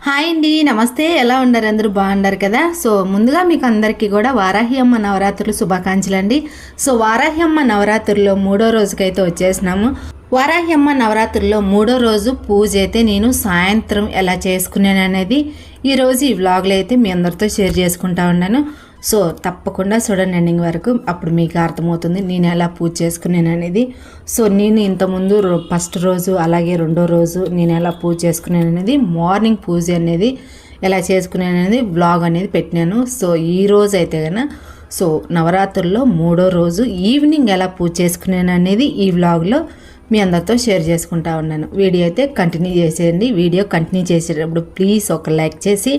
Hi అండి, నమస్తే. ఎలా ఉన్నారు? అందరూ బాగున్నారు కదా? సో ముందుగా మీకు అందరికీ కూడా వారాహి అమ్మ నవరాత్రులు శుభాకాంక్షలు అండి. సో వారాహి అమ్మ నవరాత్రుల్లో 3వ రోజుకైతే వచ్చేసినాము. వారాహి అమ్మ నవరాత్రుల్లో 3వ రోజు పూజ అయితే నేను సాయంత్రం ఎలా చేసుకున్నాను అనేది ఈరోజు ఈ వ్లాగ్లో అయితే మీ అందరితో షేర్ చేసుకుంటా ఉన్నాను. సో తప్పకుండా చూడండి ఎండింగ్ వరకు, అప్పుడు మీకు అర్థమవుతుంది నేను ఎలా పూజ చేసుకున్నాను అనేది. సో నేను ఇంతకుముందు ఫస్ట్ రోజు అలాగే రెండో రోజు నేను ఎలా పూజ చేసుకున్నాను అనేది, మార్నింగ్ పూజ అనేది ఎలా చేసుకున్నాను అనేది వ్లాగ్ అనేది పెట్టినాను. సో ఈ రోజు అయితే కనుక సో నవరాత్రుల్లో 3వ రోజు ఈవినింగ్ ఎలా పూజ చేసుకున్నాను అనేది ఈ వ్లాగ్లో మీ అందరితో షేర్ చేసుకుంటా ఉన్నాను. వీడియో అయితే కంటిన్యూ చేసేయండి. వీడియో కంటిన్యూ చేసేటప్పుడు ప్లీజ్ ఒక లైక్ చేసి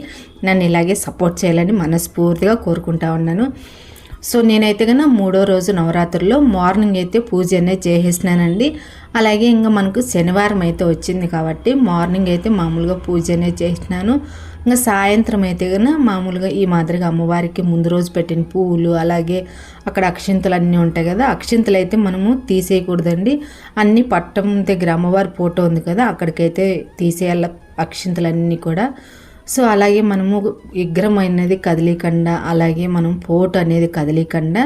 నన్ను ఇలాగే సపోర్ట్ చేయాలని మనస్ఫూర్తిగా కోరుకుంటా ఉన్నాను. సో నేనైతే కన్నా 3వ రోజు నవరాత్రుల్లో మార్నింగ్ అయితే పూజ అనేది చేసేసినానండి. అలాగే ఇంకా మనకు శనివారం అయితే వచ్చింది కాబట్టి మార్నింగ్ అయితే మామూలుగా పూజ అనేది చేసినాను. ఇంకా సాయంత్రం అయితే కన్నా మామూలుగా ఈ మాదిరిగా అమ్మవారికి ముందు రోజు పెట్టిన పువ్వులు అలాగే అక్కడ అక్షింతలు అన్నీ ఉంటాయి కదా, అక్షింతలు అయితే మనము తీసేయకూడదండి. అన్నీ పట్టం దగ్గర అమ్మవారి ఫోటో ఉంది కదా, అక్కడికైతే తీసేయాల అక్షింతలన్నీ కూడా. సో అలాగే మనము విగ్రహం అనేది కదిలీకుండా అలాగే మనం ఫోటో అనేది కదిలీకుండా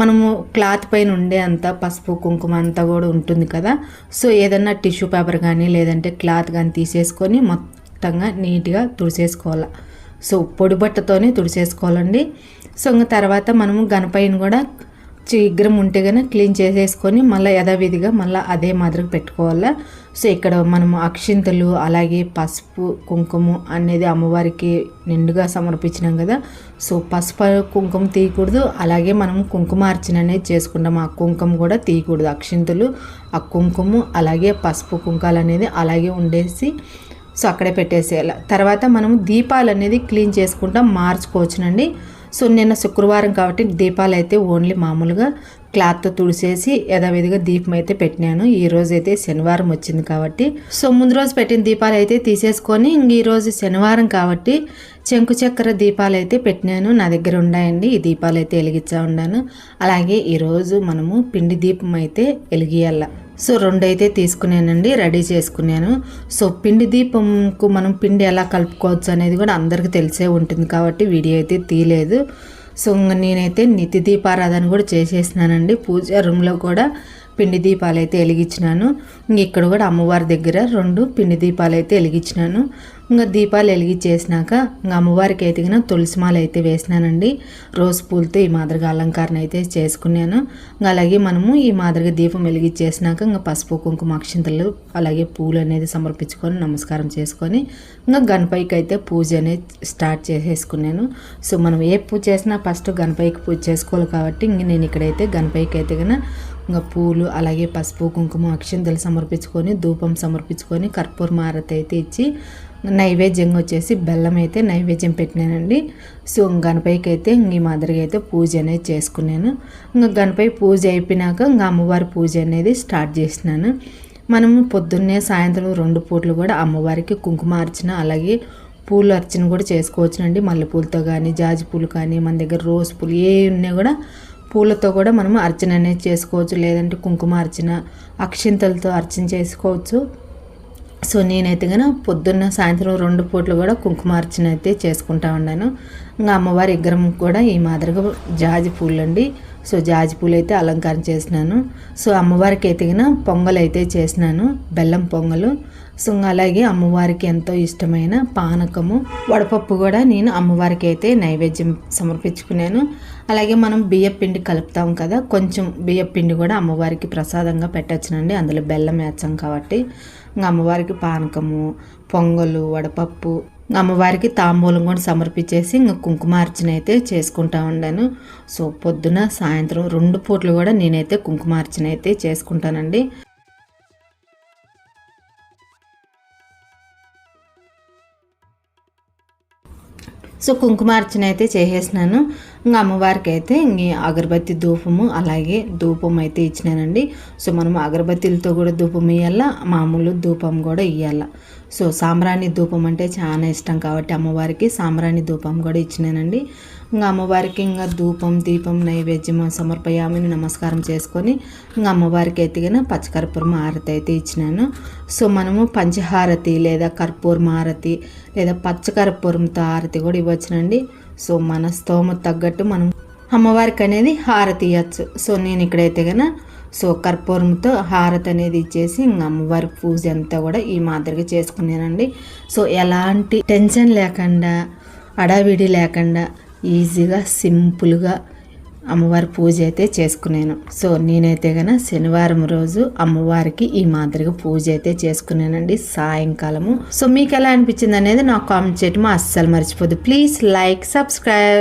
మనము క్లాత్ పైన ఉండే అంత పసుపు కుంకుమ అంతా కూడా ఉంటుంది కదా. సో ఏదన్నా టిష్యూ పేపర్ కానీ లేదంటే క్లాత్ కానీ తీసేసుకొని మొత్తంగా నీట్గా తుడిసేసుకోవాలి. సో పొడి బట్టతోనే తుడిసేసుకోవాలండి. సో ఇంకా తర్వాత మనము గణపైన కూడా విగ్రహం ఉంటే కనుక క్లీన్ చేసేసుకొని మళ్ళీ యథావిధిగా మళ్ళీ అదే మాదిరిగా పెట్టుకోవాలి. సో ఇక్కడ మనము అక్షింతలు అలాగే పసుపు కుంకుమ అనేది అమ్మవారికి నిండుగా సమర్పించినాం కదా. సో పసుపు కుంకుమ తీయకూడదు, అలాగే మనము కుంకుమార్చన అనేది చేసుకుంటాం. ఆ కుంకుమ కూడా తీయకూడదు. అక్షింతలు ఆ కుంకుమ అలాగే పసుపు కుంకాలు అనేది అలాగే ఉండేసి సో అక్కడే పెట్టేసేయాలి. తర్వాత మనము దీపాలు అనేది క్లీన్ చేసుకుంటాం, మార్చుకోవచ్చునండి. సో నిన్న శుక్రవారం కాబట్టి దీపాలు అయితే ఓన్లీ మామూలుగా క్లాత్తో తుడిసేసి యథావిధిగా దీపం అయితే పెట్టినాను. ఈ రోజు అయితే శనివారం వచ్చింది కాబట్టి సో ముందు రోజు పెట్టిన దీపాలు అయితే తీసేసుకొని ఇంక ఈరోజు శనివారం కాబట్టి చెంకు చక్కెర దీపాలు అయితే పెట్టినాను. నా దగ్గర ఉన్నాయండి, ఈ దీపాలు అయితే వెలిగించా ఉన్నాను. అలాగే ఈరోజు మనము పిండి దీపం అయితే వెలిగియాల. సో 2 అయితే తీసుకున్నానండి, రెడీ చేసుకున్నాను. సో పిండి దీపంకు మనం పిండి ఎలా కలుపుకోవచ్చు అనేది కూడా అందరికీ తెలిసే ఉంటుంది కాబట్టి వీడియో అయితే తీయలేదు. సో నేనైతే నిత్య దీపారాధన కూడా చేసేసినానండి. పూజ రూమ్లో కూడా పిండి దీపాలు అయితే వెలిగించినాను. ఇక్కడ కూడా అమ్మవారి దగ్గర 2 పిండి దీపాలు అయితే వెలిగించినాను. ఇంకా దీపాలు వెలిగించేసినాక ఇంకా అమ్మవారికి అయితే కన్నా తులసిమాల అయితే వేసినానండి. రోజు పూలతో ఈ మాదిరిగా అలంకరణ అయితే చేసుకున్నాను. ఇంకా అలాగే మనము ఈ మాదిరిగా దీపం వెలిగించేసినాక ఇంకా పసుపు కుంకుమ అక్షింతలు అలాగే పూలు అనేది సమర్పించుకొని నమస్కారం చేసుకొని ఇంకా గణపతికి అయితే పూజ అనేది స్టార్ట్ చేసేసుకున్నాను. సో మనం ఏ పూజ చేసినా ఫస్ట్ గణపతికి పూజ చేసుకోవాలి కాబట్టి ఇంక నేను ఇక్కడైతే గణపతికి అయితే కన్నా ఇంకా పూలు అలాగే పసుపు కుంకుమ అక్షింతలు సమర్పించుకొని ధూపం సమర్పించుకొని కర్పూర హారతి అయితే ఇచ్చి నైవేద్యంగా వచ్చేసి బెల్లం అయితే నైవేద్యం పెట్టినానండి. సో గణపతికి అయితే ఈ మాదిరిగా అయితే పూజ అనేది చేసుకున్నాను. ఇంకా గణపతి పూజ అయిపోయినాక ఇంకా అమ్మవారి పూజ అనేది స్టార్ట్ చేసినాను. మనము పొద్దున్నే సాయంత్రం 2 పూటలు కూడా అమ్మవారికి కుంకుమ అర్చన అలాగే పూలు అర్చన కూడా చేసుకోవచ్చునండి. మల్లెపూలతో కానీ జాజి పూలు కానీ మన దగ్గర రోజ్ పూలు ఏ ఉన్నా కూడా పూలతో కూడా మనము అర్చన అనేది చేసుకోవచ్చు, లేదంటే కుంకుమ అర్చన అక్షింతలతో అర్చన చేసుకోవచ్చు. సో నేనైతే కనుక పొద్దున్న సాయంత్రం 2 పూటలు కూడా కుంకుమార్చన అయితే చేసుకుంటా ఉన్నాను. ఇంకా అమ్మవారి విగ్రహం కూడా ఈ మాదిరిగా జాజి పూలు అండి. సో జాజి పూలు అయితే అలంకారం చేసినాను. సో అమ్మవారికి అయితే కనుక పొంగల్ అయితే చేసినాను, బెల్లం పొంగలు. సో అలాగే అమ్మవారికి ఎంతో ఇష్టమైన పానకము వడపప్పు కూడా నేను అమ్మవారికి అయితే నైవేద్యం సమర్పించుకున్నాను. అలాగే మనం బియ్యపిండి కలుపుతాం కదా, కొంచెం బియ్యపిండి కూడా అమ్మవారికి ప్రసాదంగా పెట్టచ్చునండి, అందులో బెల్లం వేస్తాం కాబట్టి. ఇంకా అమ్మవారికి పానకము పొంగలు వడపప్పు అమ్మవారికి తాంబూలం కూడా సమర్పించేసి ఇంకా కుంకుమార్చన అయితే చేసుకుంటా ఉన్నాను. సో పొద్దున సాయంత్రం 2 పూటలు కూడా నేనైతే కుంకుమార్చన అయితే చేసుకుంటానండి. సో కుంకుమార్చన అయితే చేసేసినాను. ఇంకా అమ్మవారికి అయితే ఇంక అగరబత్తి ధూపము అలాగే ధూపం అయితే ఇచ్చినానండి. సో మనం అగరబత్తిలతో కూడా ధూపం ఇవ్వాల, మామూలు ధూపం కూడా ఇవ్వాల. సో సాంబ్రాణి ధూపం అంటే చాలా ఇష్టం కాబట్టి అమ్మవారికి సాంబ్రాణి ధూపం కూడా ఇచ్చినానండి. ఇంకా అమ్మవారికి ఇంకా ధూపం దీపం నైవేద్యం సమర్పయామని నమస్కారం చేసుకొని ఇంకా అమ్మవారికి ఎత్తిగిన పచ్చకర్పూరం హారతి అయితే ఇచ్చినాను. సో మనము పంచహారతి లేదా కర్పూరం హారతి లేదా పచ్చకర్పూరంతో హారతి కూడా ఇవ్వచ్చునండి. సో మన స్తోమత తగ్గట్టు మనం అమ్మవారికి అనేది హారతి ఇవ్వచ్చు. సో నేను ఇక్కడైతే కన్నా సో కర్పూరంతో హారతి అనేది ఇచ్చేసి ఇంకా అమ్మవారి పూజ అంతా కూడా ఈ మాదిరిగా చేసుకున్నానండి. సో ఎలాంటి టెన్షన్ లేకుండా అడావిడి లేకుండా ఈజీగా సింపుల్గా అమ్మవారి పూజ అయితే చేసుకున్నాను. సో నేనైతే కన్నా శనివారం రోజు అమ్మవారికి ఈ మాదిరిగా పూజ అయితే చేసుకున్నానండి సాయంకాలము. సో మీకు ఎలా అనిపించింది అనేది నాకు కామెంట్ చేయటం అస్సలు మర్చిపోద్దు. Please like, subscribe.